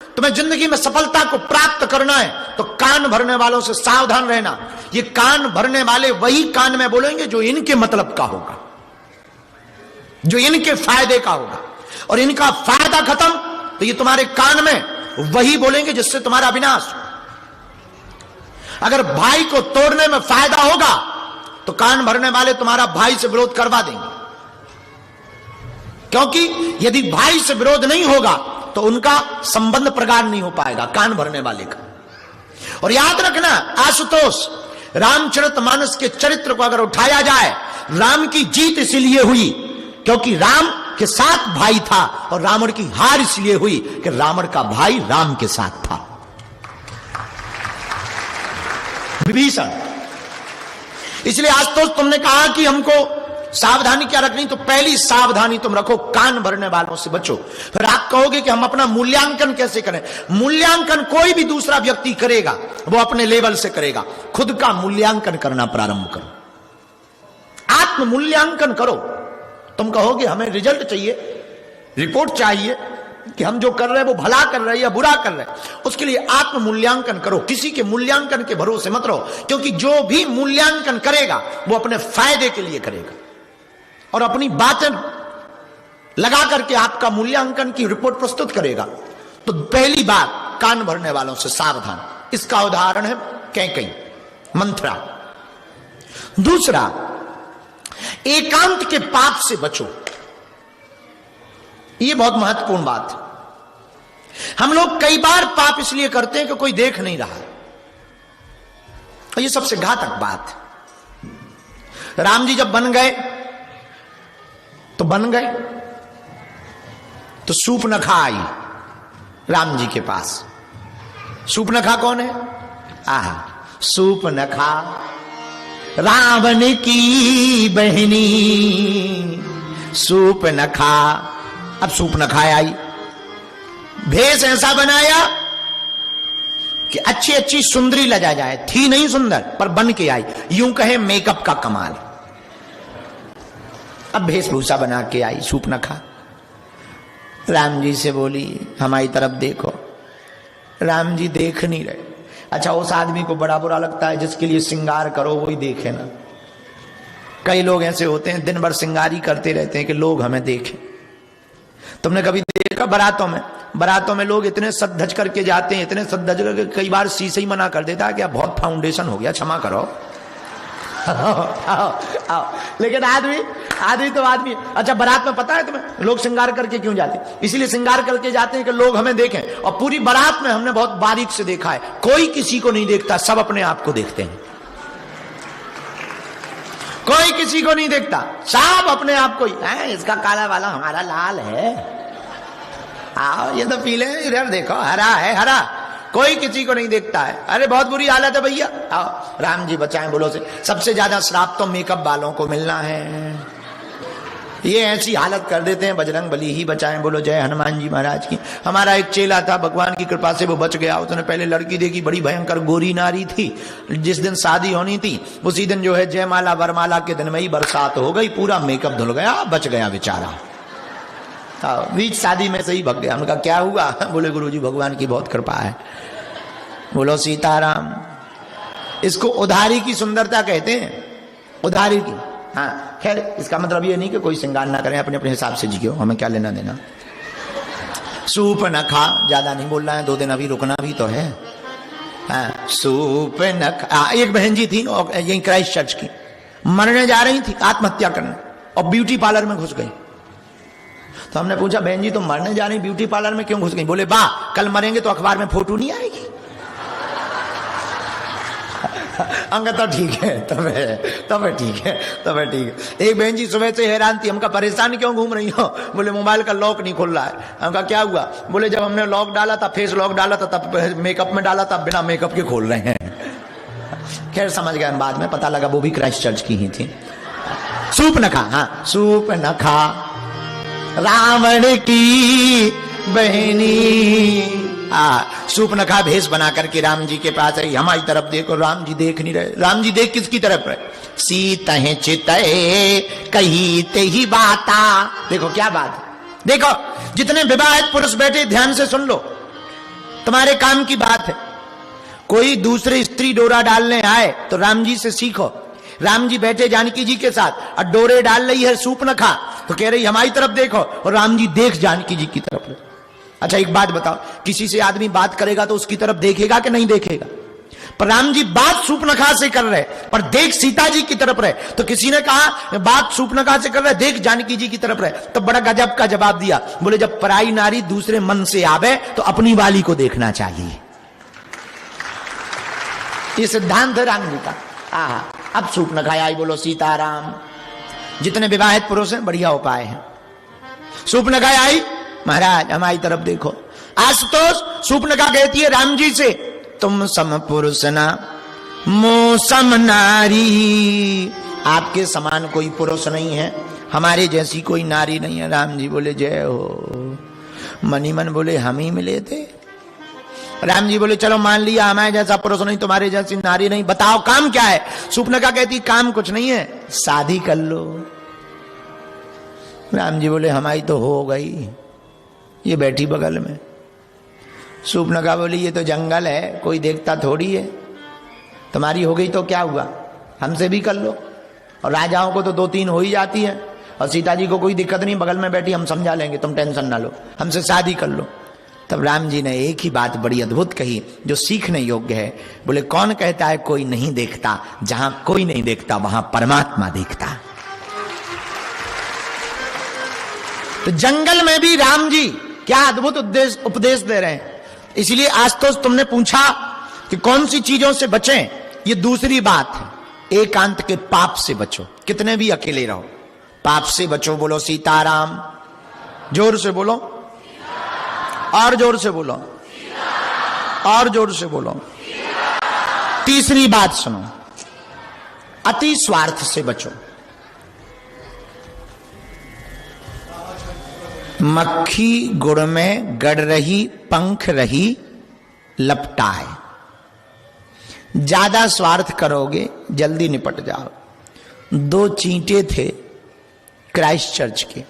तुम्हें जिंदगी में सफलता को प्राप्त करना है तो कान भरने वालों से सावधान रहना। ये कान भरने वाले वही कान में बोलेंगे जो इनके मतलब का होगा, जो इनके फायदे का होगा, और इनका फायदा खत्म तो ये तुम्हारे कान में वही बोलेंगे जिससे तुम्हारा विनाश। अगर भाई को तोड़ने में फायदा होगा तो कान भरने वाले तुम्हारा भाई से विरोध करवा देंगे, क्योंकि यदि भाई से विरोध नहीं होगा तो उनका संबंध प्रगाढ़ नहीं हो पाएगा कान भरने वाले का। और याद रखना आशुतोष, रामचरितमानस के चरित्र को अगर उठाया जाए, राम की जीत इसलिए हुई क्योंकि राम के साथ भाई था, और रावण की हार इसलिए हुई कि रावण का भाई राम के साथ था, विभीषण। इसलिए आज तो तुमने कहा कि हमको सावधानी क्या रखनी, तो पहली सावधानी तुम रखो, कान भरने वालों से बचो। फिर आप कहोगे कि हम अपना मूल्यांकन कैसे करें? मूल्यांकन कोई भी दूसरा व्यक्ति करेगा, वो अपने लेवल से करेगा। खुद का मूल्यांकन करना प्रारंभ करो, आत्म मूल्यांकन करो। तुम कहोगे हमें रिजल्ट चाहिए, रिपोर्ट चाहिए कि हम जो कर रहे हैं वो भला कर रहे हैं या बुरा कर रहे हैं। उसके लिए आत्म मूल्यांकन करो, किसी के मूल्यांकन के भरोसे मत रहो, क्योंकि जो भी मूल्यांकन करेगा वो अपने फायदे के लिए करेगा और अपनी बातें लगा करके आपका मूल्यांकन की रिपोर्ट प्रस्तुत करेगा। तो पहली बात, कान भरने वालों से सावधान। इसका उदाहरण है कैकेयी, मंथरा। दूसरा, एकांत के पाप से बचो। यह बहुत महत्वपूर्ण बात है। हम लोग कई बार पाप इसलिए करते हैं कि कोई देख नहीं रहा, और यह सबसे घातक बात है। राम जी जब बन गए तो बन गए, तो सूपनखा आई राम जी के पास। सूपनखा कौन है? सूपनखा रावण की बहनी सूपनखा। अब सूपनखा आई, भेष ऐसा बनाया कि अच्छी अच्छी सुंदरी लजा जाए, थी नहीं सुंदर पर बन के आई, यूं कहे मेकअप का कमाल। अब वेशभूषा बना के आई सूपनखा, राम जी से बोली हमारी तरफ देखो। राम जी देख नहीं रहे। अच्छा, उस आदमी को बड़ा बुरा लगता है जिसके लिए श्रृंगार करो वही देखे ना। कई लोग ऐसे होते हैं दिन भर श्रृंगार ही करते रहते हैं कि लोग हमें देखें। तुमने कभी देखा बारातों में लोग इतने सज धज करके जाते हैं, इतने सज धज करके कई बार शीशे ही मना कर देता है कि बहुत फाउंडेशन हो गया, क्षमा करो। आओ। लेकिन आदमी तो आदमी। अच्छा, बारात में पता है तुम्हें लोग श्रृंगार करके क्यों जाते हैं? इसलिए श्रृंगार करके जाते हैं कि लोग हमें देखें। और पूरी बारात में हमने बहुत बारीक से देखा है, कोई किसी को नहीं देखता, सब अपने आप को देखते हैं। कोई किसी को नहीं देखता, सब अपने आप को ही। इसका काला वाला हमारा लाल है, आओ ये तो पीले, इधर देखो हरा है हरा। कोई किसी को नहीं देखता है। अरे बहुत बुरी हालत है भैया, आओ राम जी बचाएं बोलो से। सबसे ज्यादा श्राप तो मेकअप वालों को मिलना है। ये ऐसी हालत कर देते हैं, बजरंग बली ही बचाएं बोलो जय हनुमान जी महाराज की। हमारा एक चेला था, भगवान की कृपा से वो बच गया। उसने पहले लड़की देखी, बड़ी भयंकर गोरी नारी थी। जिस दिन शादी होनी थी उसी दिन जो है जयमाला वरमाला के दिन में ही बरसात हो गई, पूरा मेकअप धुल गया, बच गया बेचारा। बीच शादी में से ही भग गया। उनका क्या हुआ? बोले गुरुजी भगवान की बहुत कृपा है। बोलो सीताराम। इसको उधारी की सुंदरता कहते हैं, उधारी की। हाँ, खैर इसका मतलब ये नहीं कि कोई श्रृंगार ना करें, अपने अपने हिसाब से जियो, हमें क्या लेना देना। सूपनखा, ज्यादा नहीं बोलना है, 2 दिन अभी रुकना भी तो है। हाँ, सूपनखा। एक बहन जी थी यही क्राइस्ट चर्च की, मरने जा रही थी, आत्महत्या करने, और ब्यूटी पार्लर में घुस गई। तो हमने पूछा बहन जी तुम मरने जा रही ब्यूटी पार्लर में क्यों घुस गई? बोले बा कल मरेंगे तो अखबार में फोटो नहीं आएगी। हमका तो ठीक है, तब ठीक है। एक बहन जी सुबह से हैरान थी, हमका परेशान क्यों घूम रही हो? बोले मोबाइल का लॉक नहीं खुल रहा है। हमका क्या हुआ? बोले जब हमने लॉक डाला था, फेस लॉक डाला था, तब मेकअप में डाला था, बिना मेकअप के खोल रहे हैं। खैर समझ गया, बाद में पता लगा वो भी क्राइस्ट चर्च की ही थी। सूपनखा, हाँ सूपनखा रावण की बहनी। सूपनखा भेष बना करके राम जी के पास आई। हमारी तरफ देखो, राम जी देख नहीं रहे। राम जी देख किसकी तरफ रहे? सीतहि चितहि कही ते ही बाता। देखो क्या बात है। देखो जितने विवाहित पुरुष बैठे ध्यान से सुन लो। तुम्हारे काम की बात है। कोई दूसरी स्त्री डोरा डालने आए तो राम जी से सीखो। राम जी बैठे जानकी जी के साथ और डोरे डाल रही है सूर्पनखा, तो कह रही हमारी तरफ देखो, और राम जी देख जानकी जी की तरफ। अच्छा एक बात बताओ, किसी से आदमी बात करेगा तो उसकी तरफ देखेगा कि नहीं देखेगा? पर राम जी बात सूर्पनखा से कर रहे पर देख सीता जी की तरफ रहे। तो किसी ने कहा बात सूर्पनखा से कर रहे देख जानकी जी की तरफ रहे, तो बड़ा गजब का जवाब दिया। बोले जब पराई नारी दूसरे मन से आवे तो अपनी वाली को देखना चाहिए। ये सिद्धांत है राम जी का। अब सूर्पनखा आई, बोलो सीताराम। जितने विवाहित पुरुष हैं बढ़िया उपाय है। सूर्पनखा आई, महाराज हमारी तरफ देखो। आशुतोष, सूर्पनखा कहती है राम जी से, तुम सम पुरुष ना मो सम नारी, आपके समान कोई पुरुष नहीं है, हमारे जैसी कोई नारी नहीं है। राम जी बोले जय हो। मनी मन बोले हम ही मिले थे। राम जी बोले चलो मान लिया हमारे जैसा पुरुष नहीं, तुम्हारे जैसी नारी नहीं, बताओ काम क्या है? सूर्पनखा कहती काम कुछ नहीं है, शादी कर लो। राम जी बोले हमारी तो हो गई, ये बैठी बगल में। सूर्पनखा बोली ये तो जंगल है, कोई देखता थोड़ी है, तुम्हारी हो गई तो क्या हुआ, हमसे भी कर लो। और राजाओं को तो 2-3 हो ही जाती है, और सीता जी को कोई दिक्कत नहीं, बगल में बैठी, हम समझा लेंगे, तुम टेंशन ना लो, हमसे शादी कर लो। तब राम जी ने एक ही बात बड़ी अद्भुत कही जो सीखने योग्य है। बोले कौन कहता है कोई नहीं देखता? जहां कोई नहीं देखता वहां परमात्मा देखता। तो जंगल में भी राम जी क्या अद्भुत उपदेश दे रहे हैं। इसलिए आज तो तुमने पूछा कि कौन सी चीजों से बचें, ये दूसरी बात है। एकांत के पाप से बचो, कितने भी अकेले रहो, पाप से बचो। बोलो सीताराम, जोर से बोलो, और जोर से बोलो, और जोर से बोलो। तीसरी बात सुनो, अति स्वार्थ से बचो। मक्खी गुड़ में गड़ रही पंख रही लपटाए। ज्यादा स्वार्थ करोगे जल्दी निपट जाओ। 2 चींटे थे क्राइस्ट चर्च के,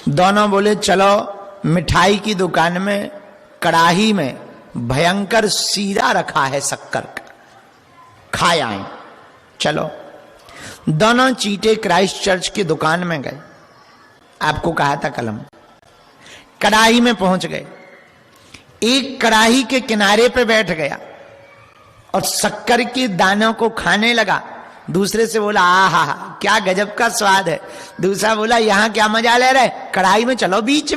दोनों बोले चलो मिठाई की दुकान में कड़ाही में भयंकर सीरा रखा है शक्कर का, खाए आए। चलो दोनों चींटे क्राइस्ट चर्च की दुकान में गए। आपको कहा था कलम, कड़ाही में पहुंच गए। एक कड़ाही के किनारे पे बैठ गया और शक्कर के दानों को खाने लगा। दूसरे से बोला आहा क्या गजब का स्वाद है। दूसरा बोला यहां क्या मजा ले रहे, कड़ाही में चलो, बीच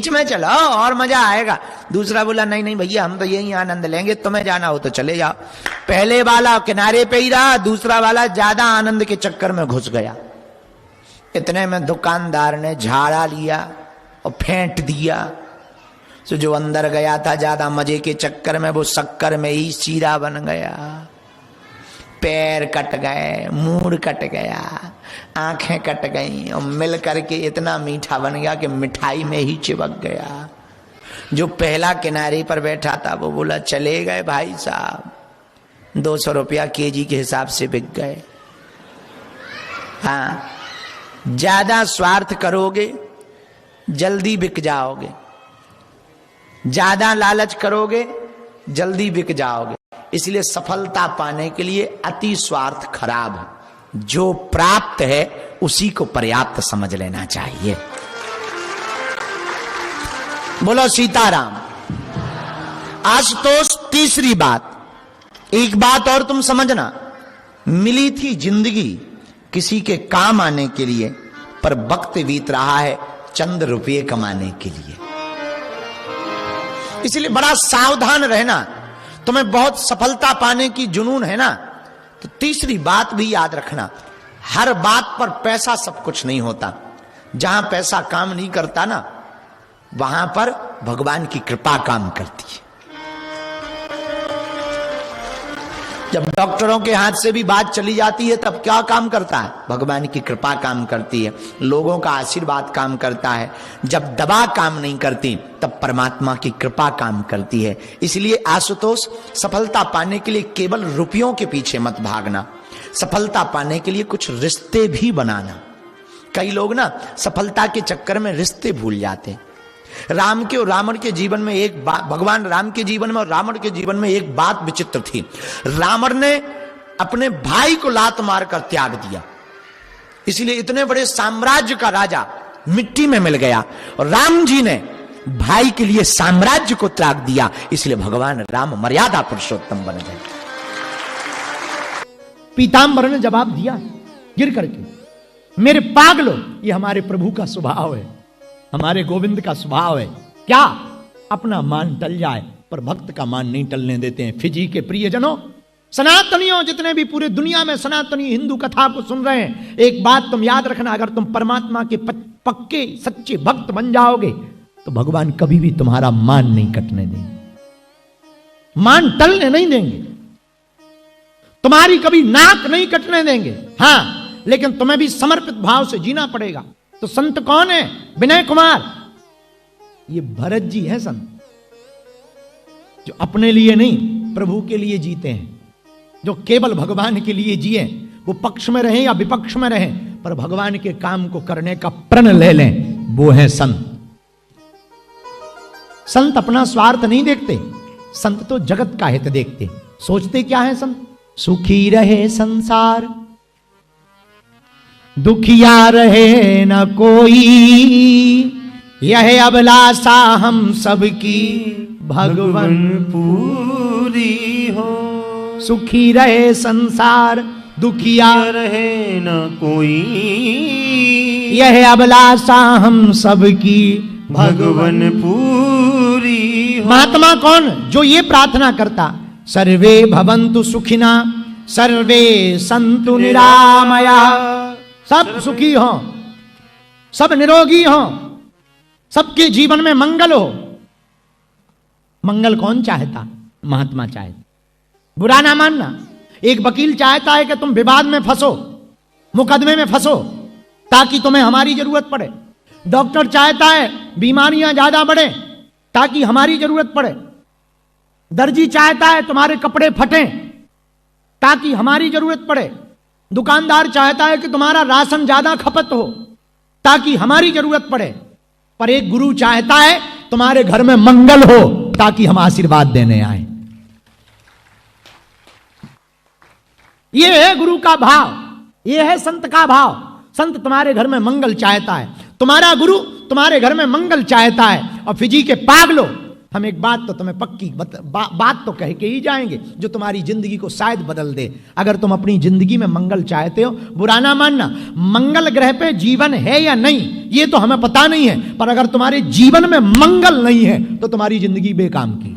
में चलो और मजा आएगा। दूसरा बोला नहीं नहीं भैया हम तो यही आनंद लेंगे, तुम्हें जाना हो तो चले जाओ। पहले वाला किनारे पे ही रहा, दूसरा वाला ज्यादा आनंद के चक्कर में घुस गया। इतने में दुकानदार ने झाड़ा लिया और फेंट दिया। तो जो अंदर गया था ज्यादा मजे के चक्कर में, वो शक्कर में ही सीरा बन गया। पैर कट गए, मुंह कट गया, आंखें कट गई, और मिल करके इतना मीठा बन गया कि मिठाई में ही चिपक गया। जो पहला किनारे पर बैठा था वो बोला चले गए भाई साहब, 200 रुपया केजी के हिसाब से बिक गए। हाँ, ज्यादा स्वार्थ करोगे जल्दी बिक जाओगे, ज्यादा लालच करोगे जल्दी बिक जाओगे। इसलिए सफलता पाने के लिए अति स्वार्थ खराब है। जो प्राप्त है उसी को पर्याप्त समझ लेना चाहिए। बोलो सीताराम। आशुतोष, तीसरी बात, एक बात और तुम समझना, मिली थी जिंदगी किसी के काम आने के लिए, पर वक्त बीत रहा है चंद रुपये कमाने के लिए। इसलिए बड़ा सावधान रहना। तुम्हें बहुत सफलता पाने की जुनून है ना, तो तीसरी बात भी याद रखना, हर बात पर पैसा सब कुछ नहीं होता। जहां पैसा काम नहीं करता ना, वहां पर भगवान की कृपा काम करती है। जब डॉक्टरों के हाथ से भी बात चली जाती है तब क्या काम करता है? भगवान की कृपा काम करती है, लोगों का आशीर्वाद काम करता है। जब दवा काम नहीं करती तब परमात्मा की कृपा काम करती है। इसलिए आशुतोष, सफलता पाने के लिए केवल रुपयों के पीछे मत भागना, सफलता पाने के लिए कुछ रिश्ते भी बनाना। कई लोग ना सफलता के चक्कर में रिश्ते भूल जाते हैं। राम के और रावण के जीवन में एक बात, भगवान राम के जीवन में और रावण के जीवन में एक बात विचित्र थी। रावण ने अपने भाई को लात मारकर त्याग दिया, इसलिए इतने बड़े साम्राज्य का राजा मिट्टी में मिल गया। और राम जी ने भाई के लिए साम्राज्य को त्याग दिया, इसलिए भगवान राम मर्यादा पुरुषोत्तम बन गए। पीतांबर ने जवाब दिया गिर करके, मेरे पागलो, ये हमारे प्रभु का स्वभाव है, हमारे गोविंद का स्वभाव है। क्या अपना मान टल जाए पर भक्त का मान नहीं टलने देते हैं। फिजी के प्रियजनों, सनातनियों, जितने भी पूरे दुनिया में सनातनी हिंदू कथा को सुन रहे हैं, एक बात तुम याद रखना, अगर तुम परमात्मा के पक्के सच्चे भक्त बन जाओगे तो भगवान कभी भी तुम्हारा मान नहीं कटने देंगे, मान टलने नहीं देंगे, तुम्हारी कभी नाक नहीं कटने देंगे। हां, लेकिन तुम्हें भी समर्पित भाव से जीना पड़ेगा। तो संत कौन है? विनय कुमार, ये भरत जी है संत, जो अपने लिए नहीं प्रभु के लिए जीते हैं, जो केवल भगवान के लिए जिए, वो पक्ष में रहे या विपक्ष में रहे पर भगवान के काम को करने का प्रण ले लें, वो है संत। संत अपना स्वार्थ नहीं देखते, संत तो जगत का हित देखते। सोचते क्या है संत? सुखी रहे संसार, दुखिया रहे न कोई, यह अभिलाषा हम सबकी भगवन पूरी हो। सुखी रहे संसार, दुखिया रहे न कोई, यह अभिलाषा हम सबकी भगवन पूरी हो। महात्मा कौन? जो ये प्रार्थना करता, सर्वे भवन्तु सुखिना, सर्वे सन्तु निरामया, सब सुखी हो, सब निरोगी हो, सबके जीवन में मंगल हो। मंगल कौन चाहता? महात्मा चाहता। बुरा ना मानना, एक वकील चाहता है कि तुम विवाद में फंसो, मुकदमे में फंसो, ताकि तुम्हें हमारी जरूरत पड़े। डॉक्टर चाहता है बीमारियां ज्यादा बढ़े ताकि हमारी जरूरत पड़े। दर्जी चाहता है तुम्हारे कपड़े फटें ताकि हमारी जरूरत पड़े। दुकानदार चाहता है कि तुम्हारा राशन ज्यादा खपत हो ताकि हमारी जरूरत पड़े। पर एक गुरु चाहता है तुम्हारे घर में मंगल हो ताकि हम आशीर्वाद देने आए। यह है गुरु का भाव, यह है संत का भाव। संत तुम्हारे घर में मंगल चाहता है, तुम्हारा गुरु तुम्हारे घर में मंगल चाहता है। और फिजी के पागलो, हम एक बात तो तुम्हें पक्की बात तो कह के ही जाएंगे जो तुम्हारी जिंदगी को शायद बदल दे। अगर तुम अपनी जिंदगी में मंगल चाहते हो, बुरा ना मानना, मंगल ग्रह पे जीवन है या नहीं ये तो हमें पता नहीं है, पर अगर तुम्हारे जीवन में मंगल नहीं है तो तुम्हारी जिंदगी बेकाम की।